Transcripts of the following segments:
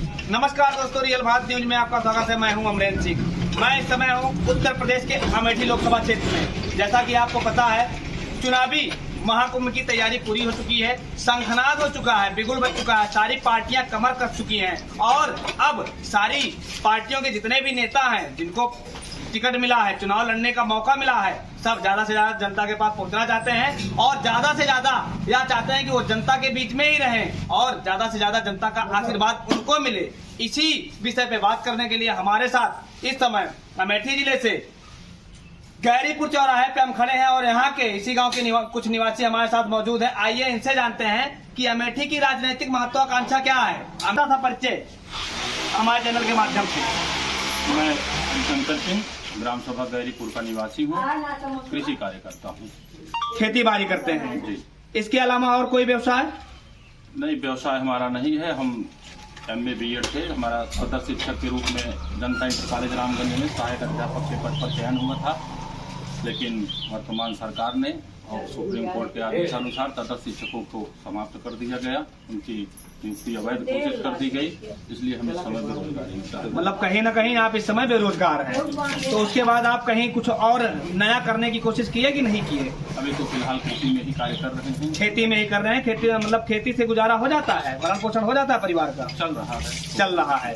नमस्कार दोस्तों, real Bharat news में आपका स्वागत है। मैं हूं अमरेंद्र सिंह। मैं इस समय हूं उत्तर प्रदेश के अमेठी लोकसभा क्षेत्र में। जैसा कि आपको पता है, चुनावी महाकुंभ की तैयारी पूरी हो चुकी है, शंखनाद हो चुका है, बिगुल बज चुका है, सारी पार्टियां कमर कस चुकी हैं और अब सारी पार्टियों के जितने भी नेता हैं जिनको टिकट मिला है, चुनाव लड़ने का मौका मिला है, सब ज्यादा से ज्यादा जनता के पास पहुंचना चाहते हैं और ज्यादा से ज्यादा यह चाहते हैं कि वो जनता के बीच में ही रहें और ज्यादा से ज्यादा जनता का आशीर्वाद उनको मिले। इसी विषय पे बात करने के लिए हमारे साथ इस समय अमेठी जिले से गैरीपुर चौराहे पे हम खड़े हैं और यहाँ के इसी गांव के कुछ निवासी हमारे साथ मौजूद है। आइए इनसे जानते हैं कि अमेठी की राजनीतिक महत्वाकांक्षा क्या है। अपना सा परिचय हमारे चैनल के माध्यम से। मैं शंकर सिंह ग्राम सभा गैरीपुर का निवासी हूँ, कृषि कार्य करता हूँ, खेती बाड़ी करते हैं जी। इसके अलावा और कोई व्यवसाय? नहीं, व्यवसाय हमारा नहीं है। हम MA B.Ed थे। हमारा सदर शिक्षक के रूप में जनता इंटर कॉलेज रामगंज में सहायक अध्यापक के पद पर चयन हुआ था, लेकिन वर्तमान सरकार ने और सुप्रीम कोर्ट के आदेशानुसार तदर्थ शिक्षकों को समाप्त कर दिया गया, उनकी नियुक्ति अवैध घोषित कर दी गई, इसलिए हम इस समय बेरोजगारी। मतलब कहीं ना कहीं आप इस समय बेरोजगार हैं, तो उसके बाद आप कहीं कुछ और नया करने की कोशिश किए कि नहीं किए? अभी तो फिलहाल खेती में ही कार्य कर रहे हैं। खेती में ही कर रहे हैं। खेती मतलब खेती से गुजारा हो जाता है, भरण पोषण हो जाता है परिवार का? चल रहा है।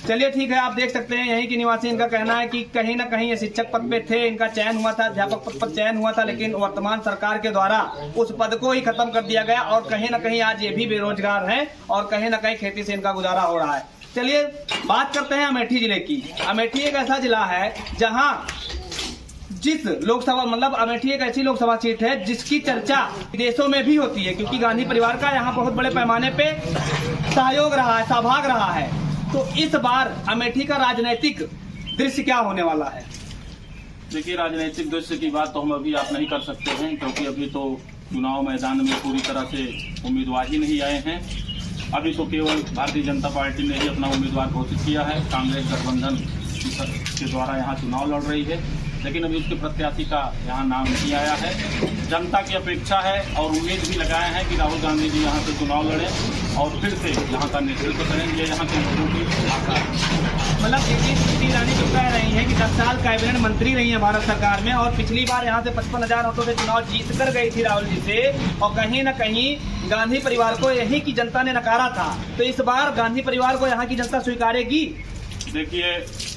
चलिए ठीक है, आप देख सकते हैं यहीं की निवासी, इनका कहना है कि कहीं ना कहीं ये शिक्षक पद पे थे, इनका चयन हुआ था, अध्यापक पद पर चयन हुआ था, लेकिन वर्तमान सरकार के द्वारा उस पद को ही खत्म कर दिया गया और कहीं ना कहीं आज ये भी बेरोजगार हैं और कहीं ना कहीं खेती से इनका गुजारा हो रहा है। चलिए बात करते हैं अमेठी जिले की। अमेठी एक ऐसा जिला है जहाँ जिस लोकसभा मतलब अमेठी एक ऐसी लोकसभा सीट है जिसकी चर्चा विदेशों में भी होती है, क्योंकि गांधी परिवार का यहाँ बहुत बड़े पैमाने पे सहयोग रहा है, सहभाग रहा है। तो इस बार अमेठी का राजनीतिक दृश्य क्या होने वाला है? देखिए, राजनीतिक दृश्य की बात तो हम अभी आप नहीं कर सकते हैं, क्योंकि अभी तो चुनाव मैदान में पूरी तरह से उम्मीदवार ही नहीं आए हैं। अभी तो केवल भारतीय जनता पार्टी ने ही अपना उम्मीदवार घोषित किया है। कांग्रेस गठबंधन के द्वारा यहाँ चुनाव लड़ रही है, लेकिन अभी उसके प्रत्याशी का यहाँ नाम नहीं आया है। जनता की अपेक्षा है और उम्मीद भी लगाए हैं कि राहुल गांधी जी यहाँ से चुनाव लड़ें और फिर से यहाँ का नेतृत्व करेंगे। यहाँ के लोगों की आशा है। मतलब स्मृति ईरानी जो कह रही है कि 10 साल कैबिनेट मंत्री रही है भारत सरकार में और पिछली बार यहाँ से 55,000 वोटों से चुनाव जीत कर गई थी राहुल जी से, और कहीं न कहीं गांधी परिवार को यही की जनता ने नकारा था। तो इस बार गांधी परिवार को यहाँ की जनता स्वीकारेगी? देखिए,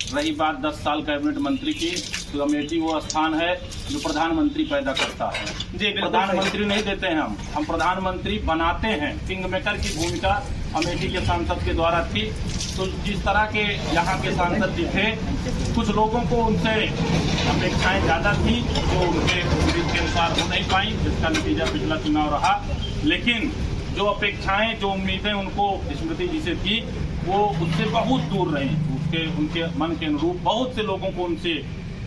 रही बात 10 साल कैबिनेट मंत्री की, तो अमेठी वो स्थान है जो प्रधानमंत्री पैदा करता है। जी, प्रधानमंत्री नहीं देते हैं हम प्रधानमंत्री बनाते हैं। किंग मेकर की भूमिका अमेठी के सांसद के द्वारा थी। तो जिस तरह के यहाँ के सांसद जी थे, कुछ लोगों को उनसे अपेक्षाएं ज्यादा थी जो उनके उम्मीद के अनुसार हो नहीं पाई, जिसका नतीजा पिछला चुनाव रहा। लेकिन जो अपेक्षाएं, जो उम्मीदें उनको स्मृति जी से थी, वो उससे बहुत दूर रही। उनके मन के अनुरूप बहुत से लोगों को उनसे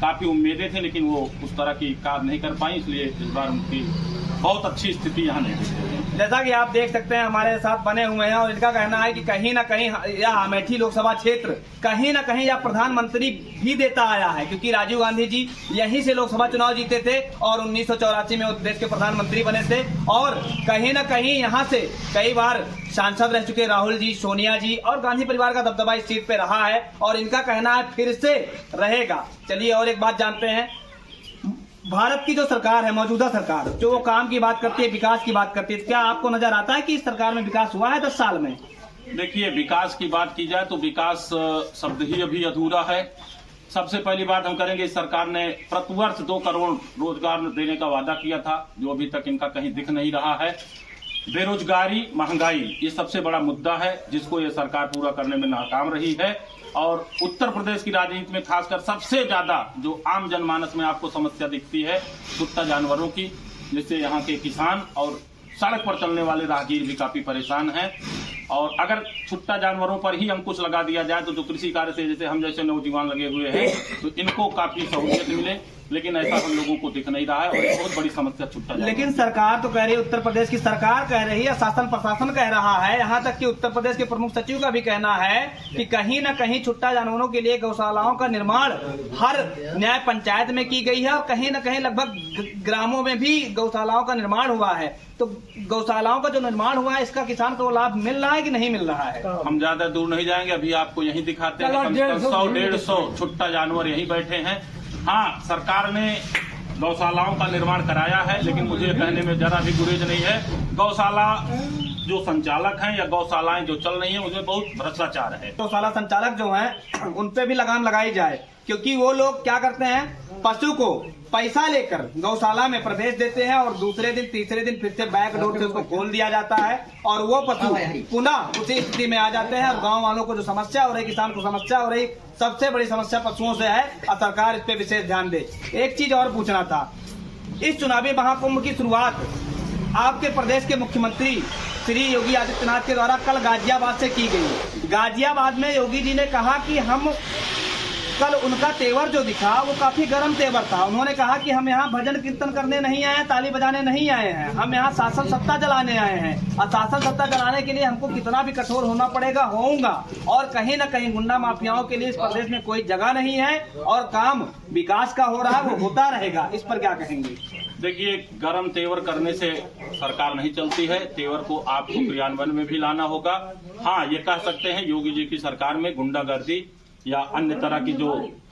काफी उम्मीदें थी, लेकिन वो उस तरह की कार्य नहीं कर पाई, इसलिए इस बार उनकी बहुत अच्छी स्थिति यहाँ नहीं है। जैसा कि आप देख सकते हैं हमारे साथ बने हुए हैं और इनका कहना है कि कहीं ना कहीं यह अमेठी लोकसभा क्षेत्र कहीं ना कहीं यह प्रधानमंत्री भी देता आया है, क्योंकि राजीव गांधी जी यहीं से लोकसभा चुनाव जीते थे और 1984 में उस देश के प्रधानमंत्री बने थे और कहीं ना कहीं यहाँ से कई बार सांसद रह चुके राहुल जी, सोनिया जी, और गांधी परिवार का दबदबा इस सीट पे रहा है और इनका कहना है फिर से रहेगा। चलिए और एक बात जानते हैं, भारत की जो सरकार है, मौजूदा सरकार, जो वो काम की बात करती है, विकास की बात करती है, क्या आपको नजर आता है कि इस सरकार में विकास हुआ है 10 साल में? देखिए, विकास की बात की जाए तो विकास शब्द ही अभी अधूरा है। सबसे पहली बात हम करेंगे, इस सरकार ने प्रतिवर्ष 2 करोड़ रोजगार देने का वादा किया था, जो अभी तक इनका कहीं दिख नहीं रहा है। बेरोजगारी, महंगाई, ये सबसे बड़ा मुद्दा है जिसको ये सरकार पूरा करने में नाकाम रही है। और उत्तर प्रदेश की राजनीति में खासकर सबसे ज्यादा जो आम जनमानस में आपको समस्या दिखती है, छुट्टा जानवरों की, जिससे यहाँ के किसान और सड़क पर चलने वाले राहगीर भी काफी परेशान हैं। और अगर छुट्टा जानवरों पर ही अंकुश लगा दिया जाए तो जो कृषि कार्य से जैसे हम जैसे नौजवान लगे हुए हैं, तो इनको काफी सहूलियत मिले। लेकिन ऐसा हम लोगों को दिख नहीं रहा है और ये बहुत बड़ी समस्या छुट्टा जानवर। लेकिन सरकार तो कह रही है, उत्तर प्रदेश की सरकार कह रही है, शासन प्रशासन कह रहा है, यहाँ तक कि उत्तर प्रदेश के प्रमुख सचिव का भी कहना है कि कहीं न कहीं छुट्टा जानवरों के लिए गौशालाओं का निर्माण हर न्याय पंचायत में की गई है और कहीं न कहीं लगभग ग्रामों में भी गौशालाओं का निर्माण हुआ है। तो गौशालाओं का जो निर्माण हुआ है, इसका किसान को लाभ मिल रहा है कि नहीं मिल रहा है? हम ज्यादा दूर नहीं जाएंगे, अभी आपको यहीं दिखाते हैं। 100-150 छुट्टा जानवर यहीं बैठे हैं। हाँ, सरकार ने गौशालाओं का निर्माण कराया है, लेकिन मुझे कहने में जरा भी गुरेज नहीं है। गौशाला जो संचालक हैं या गौशालाएं जो चल रही हैं, उसमें बहुत भ्रष्टाचार है। गौशाला संचालक जो हैं, उन पे भी लगाम लगाई जाए, क्योंकि वो लोग क्या करते हैं, पशु को पैसा लेकर गौशाला में प्रवेश देते हैं और दूसरे दिन तीसरे दिन फिर से बैक डोर से उसको खोल दिया जाता है और वो पशु पुनः उसी स्थिति में आ जाते हैं और गांव वालों को जो समस्या हो रही, किसान को समस्या हो रही, सबसे बड़ी समस्या पशुओं से है और सरकार इस पे विशेष ध्यान दे। एक चीज और पूछना था, इस चुनावी महाकुंभ की शुरुआत आपके प्रदेश के मुख्यमंत्री श्री योगी आदित्यनाथ के द्वारा कल गाजियाबाद से की गई। गाजियाबाद में योगी जी ने कहा कि हम कल उनका तेवर जो दिखा वो काफी गर्म तेवर था। उन्होंने कहा कि हम यहाँ भजन कीर्तन करने नहीं आए हैं, ताली बजाने नहीं आए हैं, हम यहाँ शासन सत्ता चलाने आए हैं और शासन सत्ता चलाने के लिए हमको कितना भी कठोर होना पड़ेगा होऊंगा और कहीं न कहीं गुंडा माफियाओं के लिए इस प्रदेश में कोई जगह नहीं है और काम विकास का हो रहा है, वो होता रहेगा। इस पर क्या कहेंगे? देखिए, गरम तेवर करने से सरकार नहीं चलती है, तेवर को आपको क्रियान्वयन में भी लाना होगा। हाँ, ये कह सकते हैं योगी जी की सरकार में गुंडागर्दी या अन्य तरह की जो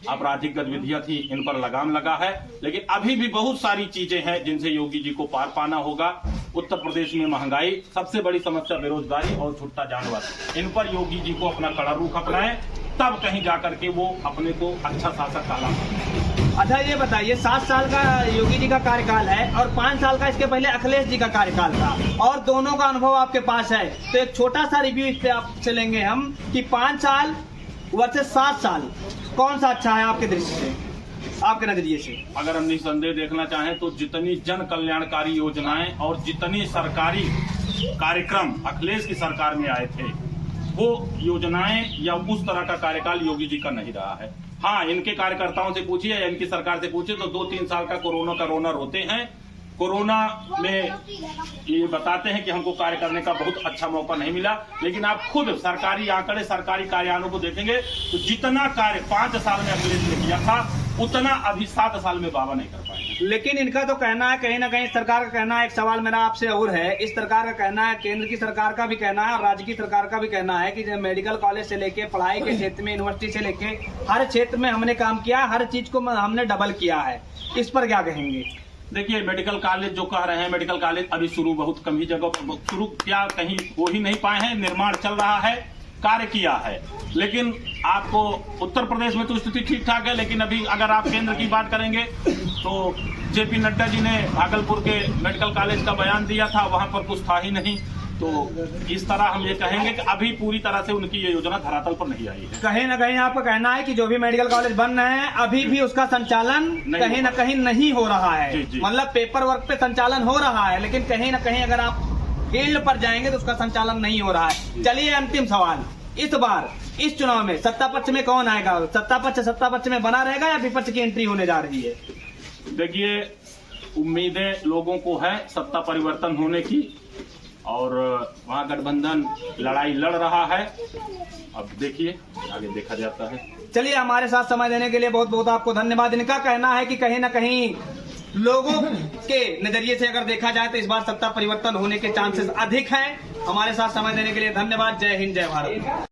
आपराधिक गतिविधियां थी, इन पर लगाम लगा है, लेकिन अभी भी बहुत सारी चीजें हैं जिनसे योगी जी को पार पाना होगा। उत्तर प्रदेश में महंगाई, सबसे बड़ी समस्या बेरोजगारी और छुट्टा जानवर, इन पर योगी जी को अपना कड़ा रुख अपनाएं, तब कहीं जाकर के वो अपने को अच्छा शासक कहला। अच्छा, ये बताइए, 7 साल का योगी जी का कार्यकाल है और 5 साल का इसके पहले अखिलेश जी का कार्यकाल था और दोनों का अनुभव आपके पास है, तो एक छोटा सा रिव्यू इस पे आपसे लेंगे हम कि 5 साल वर्सेस 7 साल कौन सा अच्छा है आपके दृष्टि से, आपके नजरिए से? अगर हम निसंदेह देखना चाहें तो जितनी जन कल्याणकारी योजनाएं और जितनी सरकारी कार्यक्रम अखिलेश की सरकार में आए थे, वो योजनाएं या उस तरह का कार्यकाल योगी जी का नहीं रहा है। हाँ, इनके कार्यकर्ताओं से पूछिए या इनकी सरकार से पूछिए तो 2-3 साल का कोरोना रोते हैं। कोरोना में ये बताते हैं कि हमको कार्य करने का बहुत अच्छा मौका नहीं मिला, लेकिन आप खुद सरकारी आंकड़े, सरकारी कार्यालयों को देखेंगे तो जितना कार्य 5 साल में अखिलेश ने किया था, उतना अभी 7 साल में बाबा नहीं कर पाए। लेकिन इनका तो कहना है, कहीं ना कहीं सरकार का कहना है, एक सवाल मेरा आपसे और है, इस सरकार का कहना है, केंद्र की सरकार का भी कहना है और राज्य की सरकार का भी कहना है कि मेडिकल कॉलेज से लेके पढ़ाई के क्षेत्र में, यूनिवर्सिटी से लेके हर क्षेत्र में हमने काम किया, हर चीज को हमने डबल किया है। इस पर क्या कहेंगे? देखिए, मेडिकल कॉलेज जो कह रहे हैं, मेडिकल कॉलेज अभी शुरू बहुत कम ही जगह पर शुरू क्या कहीं हो ही नहीं पाए हैं। निर्माण चल रहा है, कार्य किया है, लेकिन आपको उत्तर प्रदेश में तो स्थिति ठीक ठाक है, लेकिन अभी अगर आप केंद्र की बात करेंगे तो जेपी नड्डा जी ने भागलपुर के मेडिकल कॉलेज का बयान दिया था, वहां पर कुछ था ही नहीं। तो इस तरह हम ये कहेंगे कि अभी पूरी तरह से उनकी ये योजना धरातल पर नहीं आई है। कहीं ना कहीं आपका कहना है कि जो भी मेडिकल कॉलेज बन रहे हैं अभी भी उसका संचालन कहीं ना कहीं नहीं हो रहा है, मतलब पेपर वर्क पे संचालन हो रहा है, लेकिन कहीं ना कहीं अगर आप फील्ड पर जाएंगे तो उसका संचालन नहीं हो रहा है। चलिए, अंतिम सवाल, इस बार इस चुनाव में सत्ता पक्ष में कौन आएगा? सत्ता पक्ष में बना रहेगा या विपक्ष की एंट्री होने जा रही है? देखिए, उम्मीदें लोगों को है सत्ता परिवर्तन होने की और वहाँ गठबंधन लड़ाई लड़ रहा है। अब देखिए, आगे देखा जाता है। चलिए, हमारे साथ समय देने के लिए बहुत बहुत आपको धन्यवाद। इनका कहना है कि कहीं ना कहीं लोगों के नजरिए से अगर देखा जाए तो इस बार सत्ता परिवर्तन होने के चांसेस अधिक हैं। हमारे साथ समय देने के लिए धन्यवाद। जय हिंद, जय भारत।